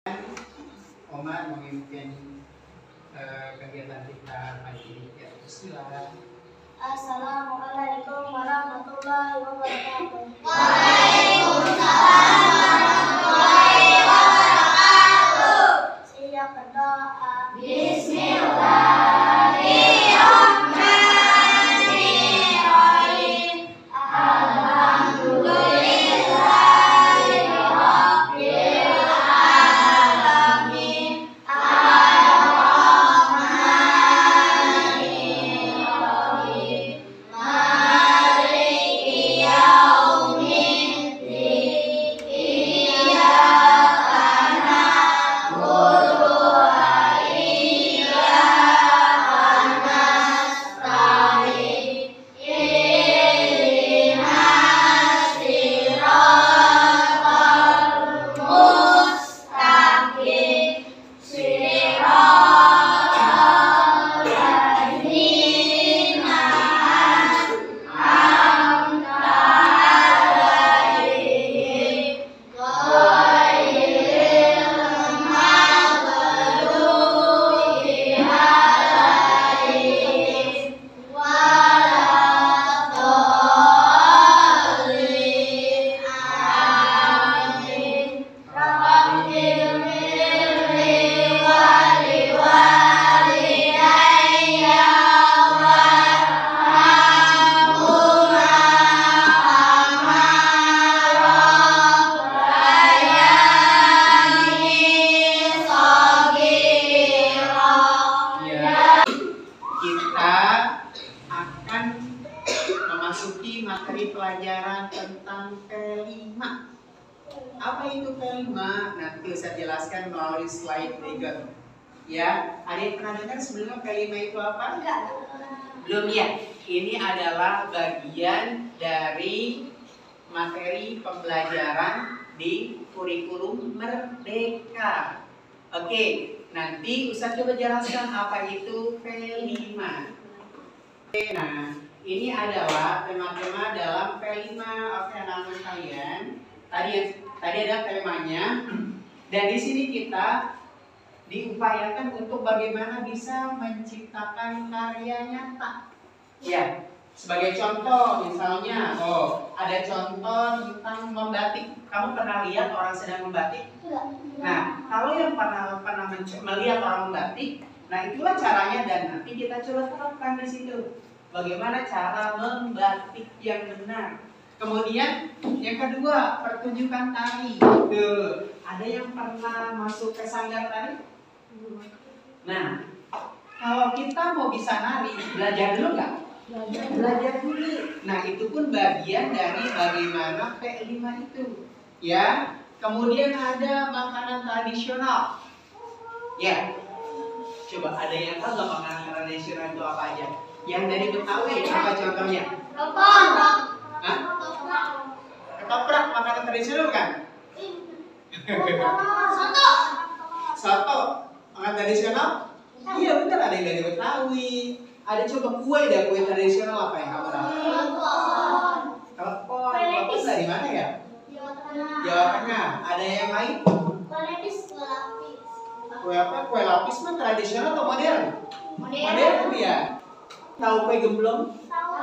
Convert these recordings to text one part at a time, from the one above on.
Omar memimpin kegiatan kita pagi ini. Ya, bismillah. Assalamualaikum warahmatullahi wabarakatuh. Waalaikumsalam warahmatullahi wabarakatuh. Siap berdoa. Bismillahirrahmanirrahim. Alhamdulillahirabbil alamin. Ar-Rahmanirrahim. Maliki yaumiddin. Iyyaka na'budu wa iyyaka nasta'in. Ihdinas siratal mustaqim. Siratal ladzina an'amta 'alaihim ghairil maghdubi 'alaihim waladdallin. Amin. Rabbil birri waliwalidayya warhamhuma kama rabbayani shaghira. Ya, kita akan memasuki materi pelajaran tentang P5. Apa itu P5? Nanti saya jelaskan melalui slide berikut. Ya, ada yang pernah dengar sebelumnya P5 itu apa? Belum ya? Ini adalah bagian dari materi pembelajaran di kurikulum Merdeka. Oke, nanti Ustaz coba jelaskan apa itu P5. Nah, ini adalah tema-tema dalam P5. Oke, anak-anak kalian. Tadi ada temanya, dan di sini kita diupayakan untuk bagaimana bisa menciptakan karya nyata. Ya, sebagai contoh misalnya, ada contoh tentang membatik. Kamu pernah lihat orang sedang membatik? Nah, kalau yang pernah melihat orang membatik, nah itulah caranya, dan nanti kita coba terapkan di situ. Bagaimana cara membatik yang benar. Kemudian yang kedua, pertunjukan tari. Tuh, ada yang pernah masuk ke sanggar tari? Nah, kalau kita mau bisa nari, belajar dulu nggak? Belajar dulu. Nah, itu pun bagian dari bagaimana P5 itu. Ya, kemudian ada makanan tradisional. Ya, coba ada yang tahu nggak makanan tradisional itu apa aja? Yang dari Betawi, apa contohnya? Hah? Ketoprak, makanan tradisional kan? Soto, makanan tradisional? Iya benar, ada yang dari Betawi. Ada coba kue tradisional apa yang kamu tahu? Telepon. Telepon dari mana ya? Jawa Tengah. Ada yang lain? Kue apa? Kue lapis mah tradisional atau modern? Modern ya. Tahu kue gemblong?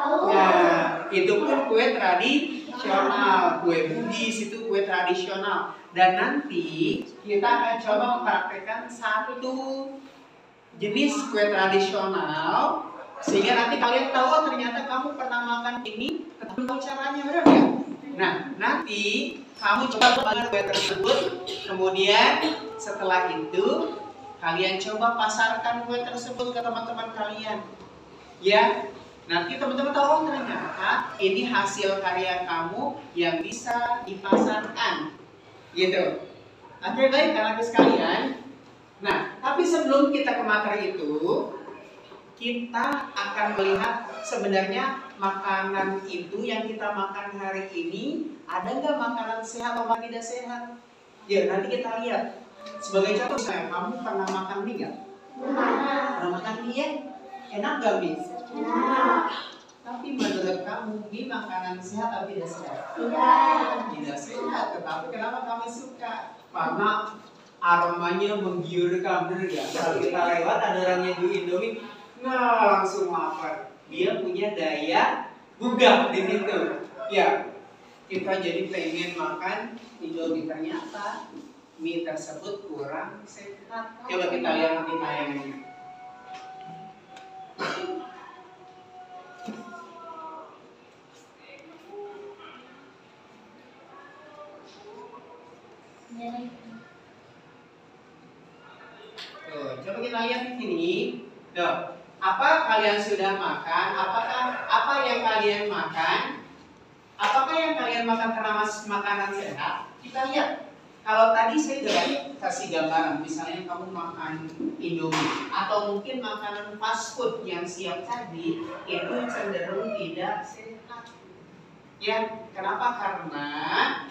Nah, itu pun kue tradisional. Kue Bugis itu kue tradisional. Dan nanti kita akan coba mempraktekkan satu jenis kue tradisional, sehingga nanti kalian tahu, oh ternyata kamu pernah makan ini, tetapi tahu caranya, benar ya? Nah, nanti kamu coba membuat kue tersebut, kemudian setelah itu kalian coba pasarkan kue tersebut ke teman-teman kalian. Ya, nanti teman-teman tahu, oh ternyata ini hasil karya kamu yang bisa dipasarkan. Gitu. Oke, baik anak-anak sekalian. Nah, tapi sebelum kita ke materi itu, kita akan melihat sebenarnya makanan itu yang kita makan hari ini, ada nggak makanan sehat atau tidak sehat? Ya, nanti kita lihat. Sebagai contoh, kamu pernah makan mie nggak? Pernah makan mie ya? Enak nggak mie? Enak. Tapi menurut kamu, mie makanan sehat atau tidak sehat? Tidak. Tidak sehat. Tetapi kenapa kamu suka? Karena aromanya menggiurkan, bener gak? Kalau kita lewat ada orang yang di Indomie, nah langsung lapar. Dia punya daya gugah di situ. Ya, kita jadi pengen makan Indomie, ternyata mie tersebut kurang sehat. Coba kita lihat di tayangannya. Tuh, coba kita lihat di sini. Tuh, apa kalian sudah makan? Apa yang kalian makan? Apakah yang kalian makan karena makanan sehat? Kita lihat. Kalau tadi saya sudah kasih gambaran, misalnya kamu makan Indomie atau mungkin makanan fast food yang siap saji, itu cenderung tidak sehat. Ya, kenapa? Karena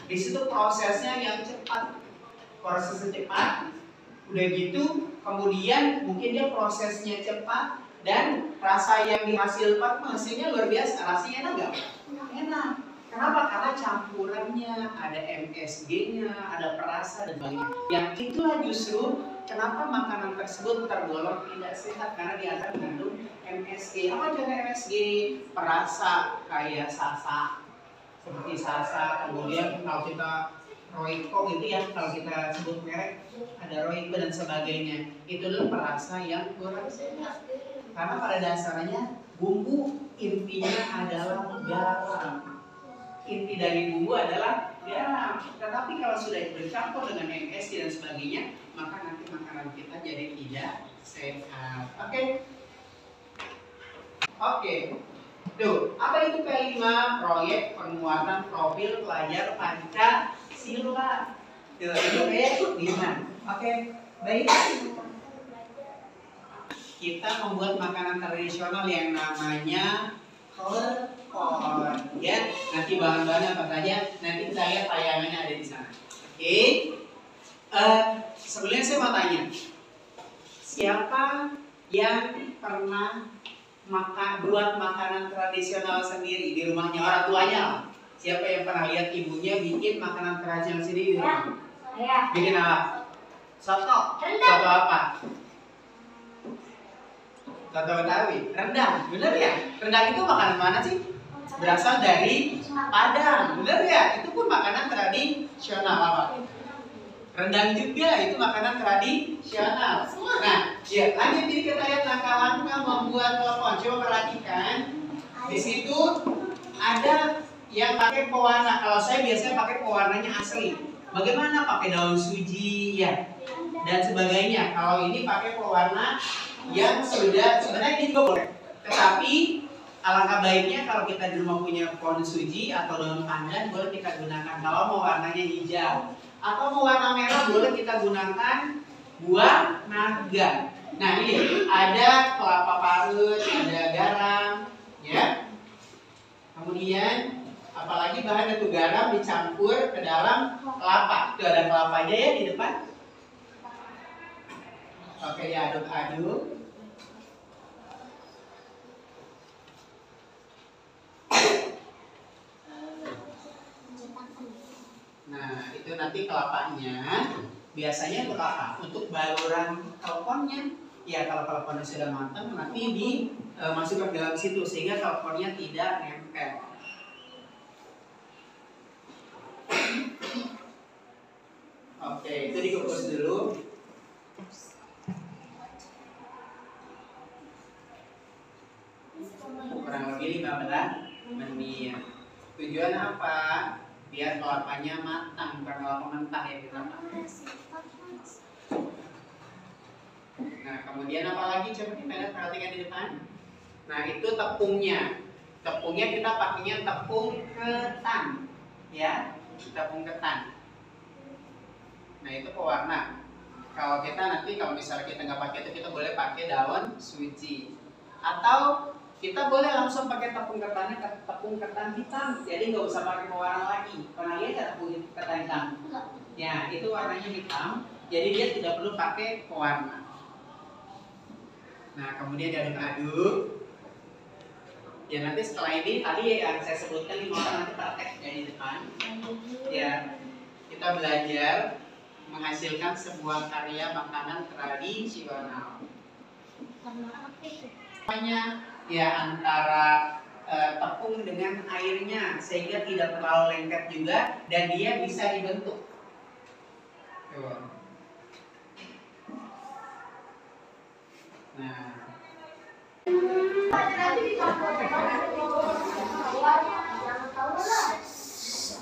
di situ prosesnya yang cepat, udah gitu, kemudian mungkin dia prosesnya cepat dan rasa yang dihasilkan hasilnya luar biasa. Rasanya enak nggak? Enak. Kenapa? Karena campurannya ada MSG-nya, ada perasa dan sebagainya. Yang itulah justru kenapa makanan tersebut tergolong tidak sehat, karena di atas mengandung MSG. Apa juga MSG? Perasa kayak sasa, seperti sasa. Kemudian kalau kita Royco gitu ya, kalau kita sebut merek ada Royco dan sebagainya. Itu adalah perasa yang kurang sehat. Karena pada dasarnya bumbu intinya adalah garam. Inti dari bumbu adalah garam. Tetapi kalau sudah bercampur dengan MSG dan sebagainya, maka nanti makanan kita jadi tidak sehat. Oke. Tuh, apa itu P5? Proyek penguatan profil pelajar Pancasila. Tuh, itu P5. Oke, baik. Kita membuat makanan tradisional yang namanya klepon, ya. Nanti bahan-bahannya apa saja, nanti kita lihat tayangannya ada di sana. Oke. Sebelumnya saya mau tanya, siapa yang pernah buat makanan tradisional sendiri di rumahnya, orang tuanya? Siapa yang pernah lihat ibunya bikin makanan tradisional sendiri di rumah? Saya. Bikin apa? Soto. Soto apa? Soto Betawi, rendang, bener ya? Rendang itu makanan mana sih? Berasal dari Padang, bener ya? Itu pun makanan tradisional apa? Rendang juga itu makanan tradisional. Nah, ya lanjut ini kita lihat langkah-langkah membuat klepon. Coba perhatikan, di situ ada yang pakai pewarna. Kalau saya biasanya pakai pewarnanya asli. Bagaimana pakai daun suji ya dan sebagainya. Kalau ini pakai pewarna yang sudah, sebenarnya ini juga boleh, tetapi alangkah baiknya kalau kita di rumah punya pohon suji atau daun pandan, boleh kita gunakan. Kalau mau warnanya hijau atau mau warna merah, boleh kita gunakan buah naga. Nah ini ada kelapa parut, ada garam, ya. Kemudian apalagi bahan itu garam dicampur ke dalam kelapa. Itu ada kelapanya ya di depan. Oke, diaduk-aduk. Nah, itu nanti kelapanya biasanya untuk apa? Untuk baluran klepon-nya. Ya, kalau klepon sudah matang nanti dimasukkan ke dalam situ sehingga klepon-nya tidak nempel. Oke, itu dikukus dulu. Kurang lebih 15 menit. Tujuan apa? Biar kelapanya matang, bukan kelapa mentah ya kita. Nah, kemudian apa lagi? Coba kita lihat, perhatikan di depan. Nah, itu tepungnya. Tepungnya kita pakainya tepung ketan, ya, tepung ketan. Nah, itu pewarna. Kalau kita nanti, kalau misalnya kita nggak pakai itu, kita boleh pakai daun suji. Atau kita boleh langsung pakai tepung ketannya, tepung ketan hitam. Jadi nggak usah pakai pewarna lagi. Pernah lihat nggak tepung ketan hitam? Ya, itu warnanya hitam. Jadi dia tidak perlu pakai pewarna. Nah, kemudian diaduk-aduk. Ya, nanti setelah ini tadi yang saya sebutkan 5 orang nanti praktek ya di depan. Ya, kita belajar menghasilkan sebuah karya makanan tradisional. Namanya ya antara tepung dengan airnya sehingga tidak terlalu lengket juga dan dia bisa dibentuk. Nah,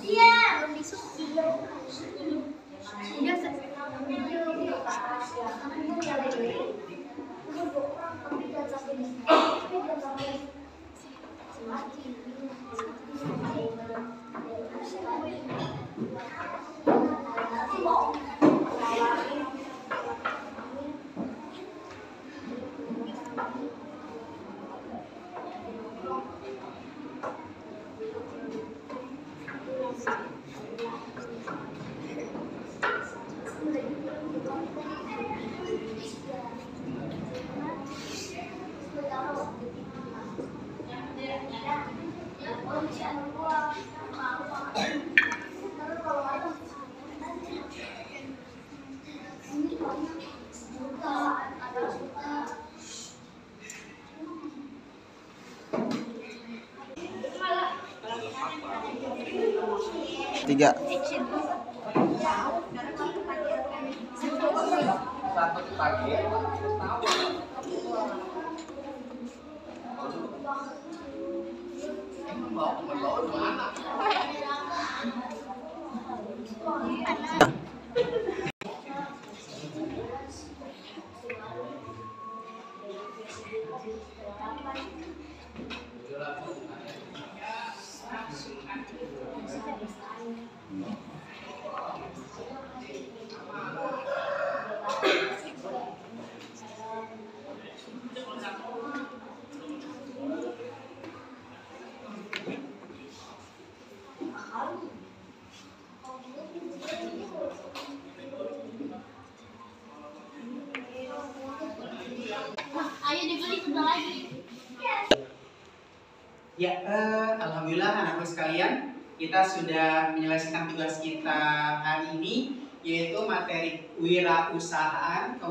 Iya, belum disuci. Udah Tiga. Ayo dibeli sebentar lagi. ya alhamdulillah anakku sekalian, kita sudah menyelesaikan tugas kita hari ini, yaitu materi kewirausahaan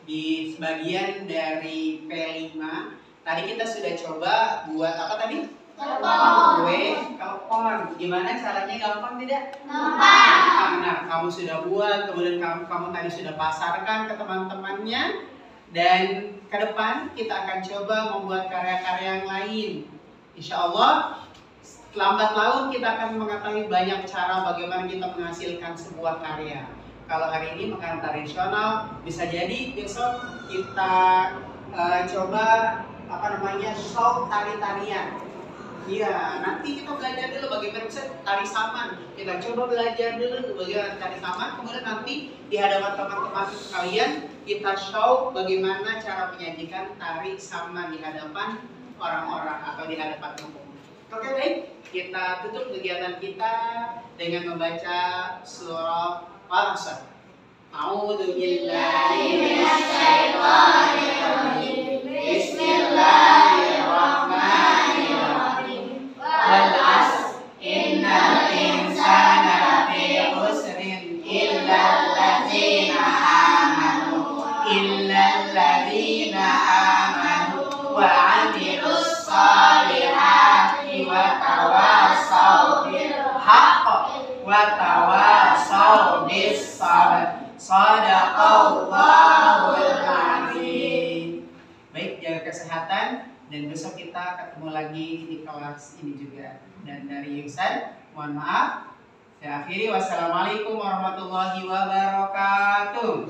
di sebagian dari P5. Tadi kita sudah coba buat apa tadi? Kue telepon. Gimana caranya, gampang tidak? Gampang. Nah, kamu sudah buat, kemudian kamu tadi sudah pasarkan ke teman-temannya, dan ke depan kita akan coba membuat karya-karya yang lain. Insya Allah lambat laun kita akan mengetahui banyak cara bagaimana kita menghasilkan sebuah karya. Kalau hari ini makanan tradisional, bisa jadi besok kita coba show tari-tarian. Iya, nanti kita belajar dulu bagaimana bisa tari saman. Kita coba belajar dulu bagaimana tari saman, kemudian nanti di hadapan teman-teman kalian kita show bagaimana cara menyajikan tari saman di hadapan orang-orang atau di hadapan umum. Oke, baik. Kita tutup kegiatan kita dengan membaca surah Al-Asr. A'udzu billahi minasyaitonir rajim. Bismillahirrahmanirrahim. Wal 'asr innal insana lafi khusrin illal ladzina amanu wa 'amilus shalihati wa tawasaw bil haqq wa tawasaw bis sabr. Shadaqallahul azim. Baik, jaga kesehatan dan besok kita ketemu lagi di kelas ini juga. Dan dari Yusan, mohon maaf. Saya akhiri, wassalamualaikum warahmatullahi wabarakatuh.